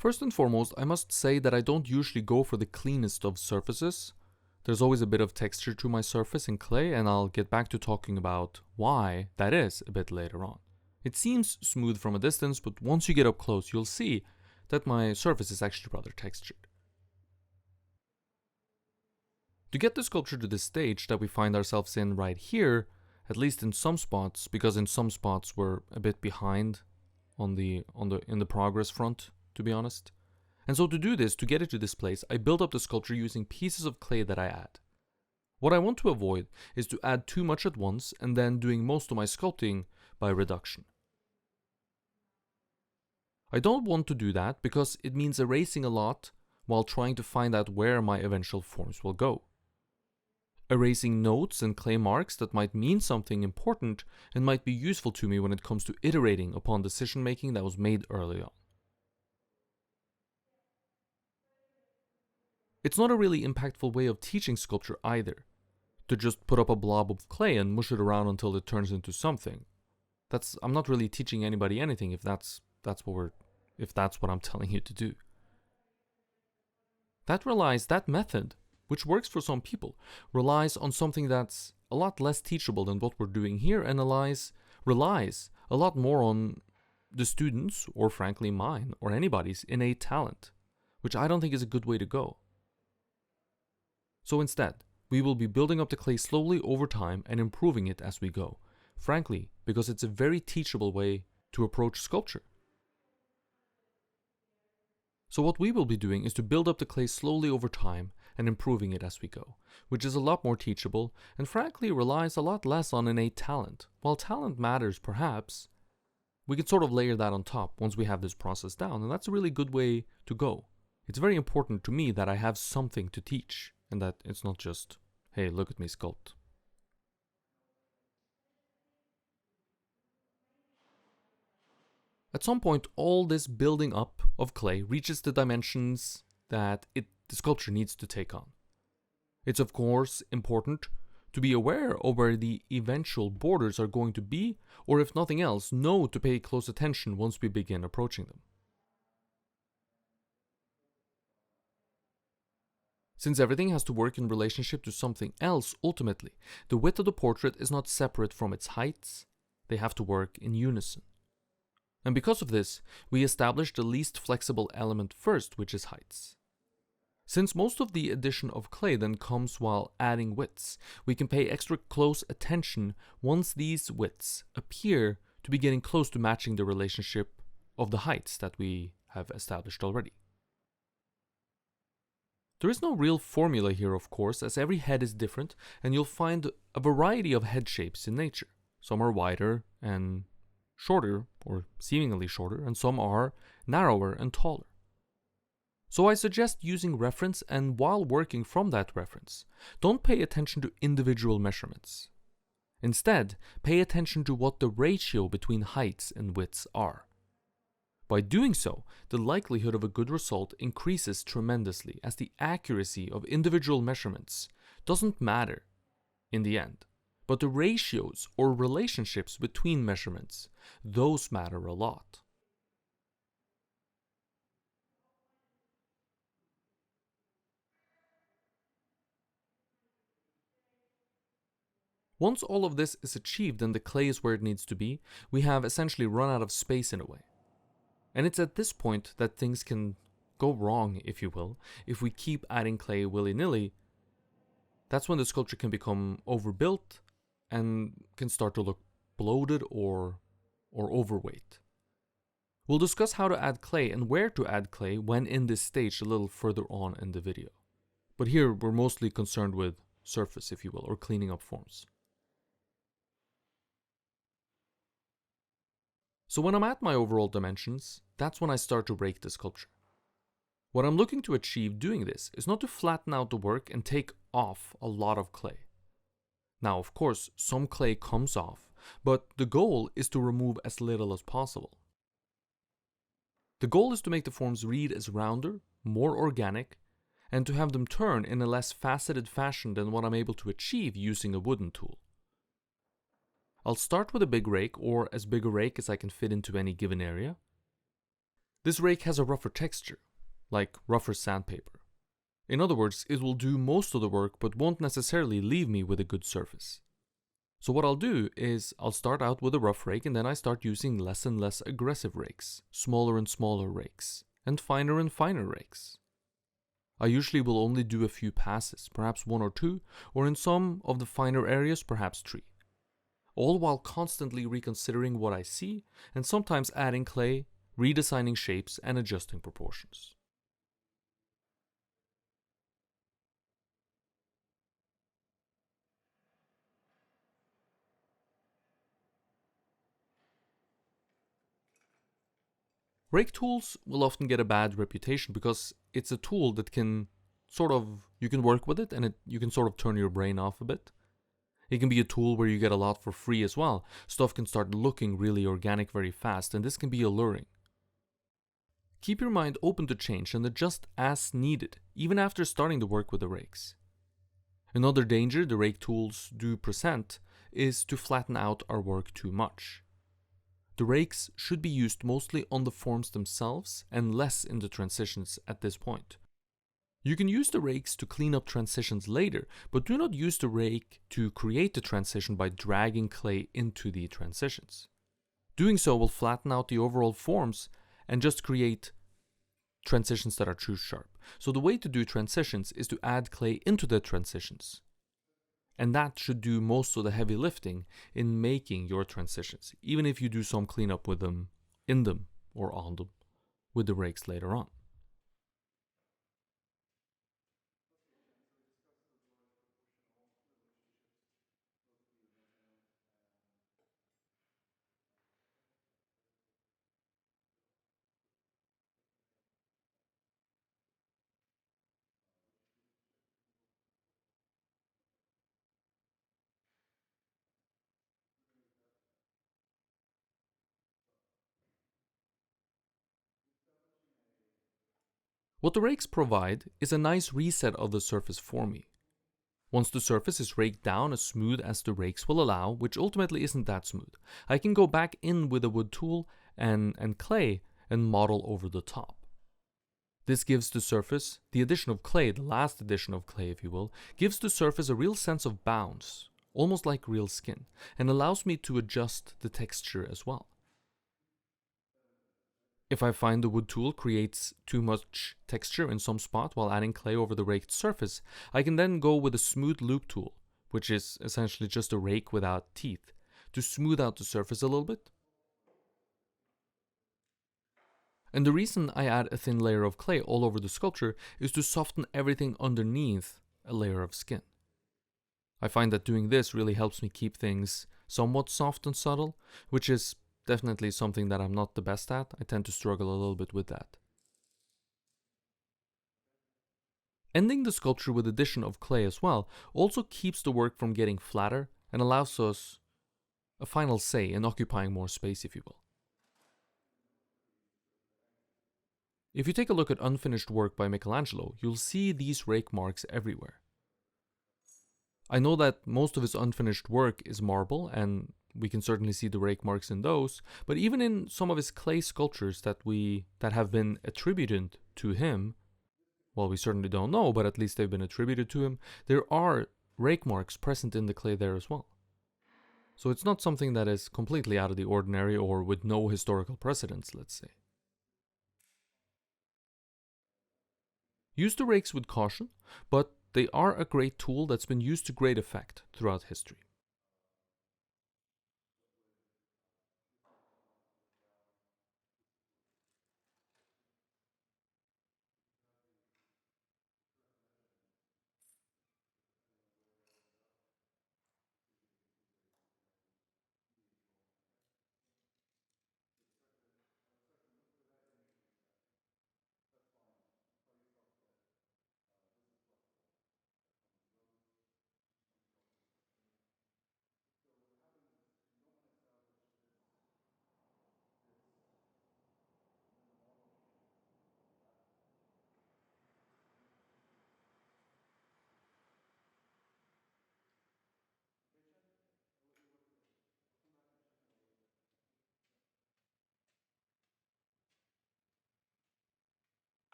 First and foremost, I must say that I don't usually go for the cleanest of surfaces. There's always a bit of texture to my surface in clay, and I'll get back to talking about why that is a bit later on. It seems smooth from a distance, but once you get up close, you'll see that my surface is actually rather textured. To get the sculpture to this stage that we find ourselves in right here, at least in some spots, because in some spots we're a bit behind in the progress front, to be honest. And so to do this, to get it to this place, I build up the sculpture using pieces of clay that I add. What I want to avoid is to add too much at once and then doing most of my sculpting by reduction. I don't want to do that because it means erasing a lot while trying to find out where my eventual forms will go. Erasing notes and clay marks that might mean something important and might be useful to me when it comes to iterating upon decision making that was made early on. It's not a really impactful way of teaching sculpture either, to just put up a blob of clay and mush it around until it turns into something. I'm not really teaching anybody anything if that's what I'm telling you to do. That method, which works for some people, relies on something that's a lot less teachable than what we're doing here and relies a lot more on the students, or frankly mine, or anybody's innate talent, which I don't think is a good way to go. So instead, we will be building up the clay slowly over time and improving it as we go, frankly, because it's a very teachable way to approach sculpture. So what we will be doing is to build up the clay slowly over time and improving it as we go, which is a lot more teachable and frankly relies a lot less on innate talent. While talent matters perhaps, we can sort of layer that on top once we have this process down, and that's a really good way to go. It's very important to me that I have something to teach and that it's not just, hey, look at me sculpt. At some point, all this building up of clay reaches the dimensions that the sculpture needs to take on. It's of course important to be aware of where the eventual borders are going to be, or if nothing else, know to pay close attention once we begin approaching them. Since everything has to work in relationship to something else ultimately, the width of the portrait is not separate from its heights, they have to work in unison. And because of this, we establish the least flexible element first, which is heights. Since most of the addition of clay then comes while adding widths, we can pay extra close attention once these widths appear to be getting close to matching the relationship of the heights that we have established already. There is no real formula here, of course, as every head is different, and you'll find a variety of head shapes in nature. Some are wider and shorter, or seemingly shorter, and some are narrower and taller. So I suggest using reference, and while working from that reference, don't pay attention to individual measurements. Instead, pay attention to what the ratio between heights and widths are. By doing so, the likelihood of a good result increases tremendously, as the accuracy of individual measurements doesn't matter in the end, but the ratios or relationships between measurements, those matter a lot. Once all of this is achieved and the clay is where it needs to be, we have essentially run out of space in a way. And it's at this point that things can go wrong, if you will. If we keep adding clay willy-nilly, that's when the sculpture can become overbuilt and can start to look bloated or overweight. We'll discuss how to add clay and where to add clay when in this stage a little further on in the video. But here we're mostly concerned with surface, if you will, or cleaning up forms. So when I'm at my overall dimensions, that's when I start to rake the sculpture. What I'm looking to achieve doing this is not to flatten out the work and take off a lot of clay. Now, of course, some clay comes off, but the goal is to remove as little as possible. The goal is to make the forms read as rounder, more organic, and to have them turn in a less faceted fashion than what I'm able to achieve using a wooden tool. I'll start with a big rake, or as big a rake as I can fit into any given area. This rake has a rougher texture, like rougher sandpaper. In other words, it will do most of the work but won't necessarily leave me with a good surface. So what I'll do is I'll start out with a rough rake, and then I start using less and less aggressive rakes, smaller and smaller rakes, and finer rakes. I usually will only do a few passes, perhaps 1 or 2, or in some of the finer areas perhaps 3. All while constantly reconsidering what I see, and sometimes adding clay, redesigning shapes, and adjusting proportions. Rake tools will often get a bad reputation because it's a tool that you can work with it, and you can sort of turn your brain off a bit. It can be a tool where you get a lot for free as well. Stuff can start looking really organic very fast, and this can be alluring. Keep your mind open to change and adjust as needed, even after starting to work with the rakes. Another danger the rake tools do present is to flatten out our work too much. The rakes should be used mostly on the forms themselves and less in the transitions at this point. You can use the rakes to clean up transitions later, but do not use the rake to create the transition by dragging clay into the transitions. Doing so will flatten out the overall forms and just create transitions that are too sharp. So the way to do transitions is to add clay into the transitions. And that should do most of the heavy lifting in making your transitions, even if you do some cleanup with them, in them, or on them, with the rakes later on. What the rakes provide is a nice reset of the surface for me. Once the surface is raked down as smooth as the rakes will allow, which ultimately isn't that smooth, I can go back in with a wood tool and clay and model over the top. This gives the surface, the addition of clay, the last addition of clay if you will, gives the surface a real sense of bounce, almost like real skin, and allows me to adjust the texture as well. If I find the wood tool creates too much texture in some spot while adding clay over the raked surface, I can then go with a smooth loop tool, which is essentially just a rake without teeth, to smooth out the surface a little bit. And the reason I add a thin layer of clay all over the sculpture is to soften everything underneath a layer of skin. I find that doing this really helps me keep things somewhat soft and subtle, which is definitely something that I'm not the best at. I tend to struggle a little bit with that. Ending the sculpture with addition of clay as well also keeps the work from getting flatter and allows us a final say in occupying more space, if you will. If you take a look at unfinished work by Michelangelo, you'll see these rake marks everywhere. I know that most of his unfinished work is marble, and we can certainly see the rake marks in those, but even in some of his clay sculptures that have been attributed to him, well, we certainly don't know, but at least they've been attributed to him, there are rake marks present in the clay there as well. So it's not something that is completely out of the ordinary or with no historical precedence, let's say. Use the rakes with caution, but they are a great tool that's been used to great effect throughout history.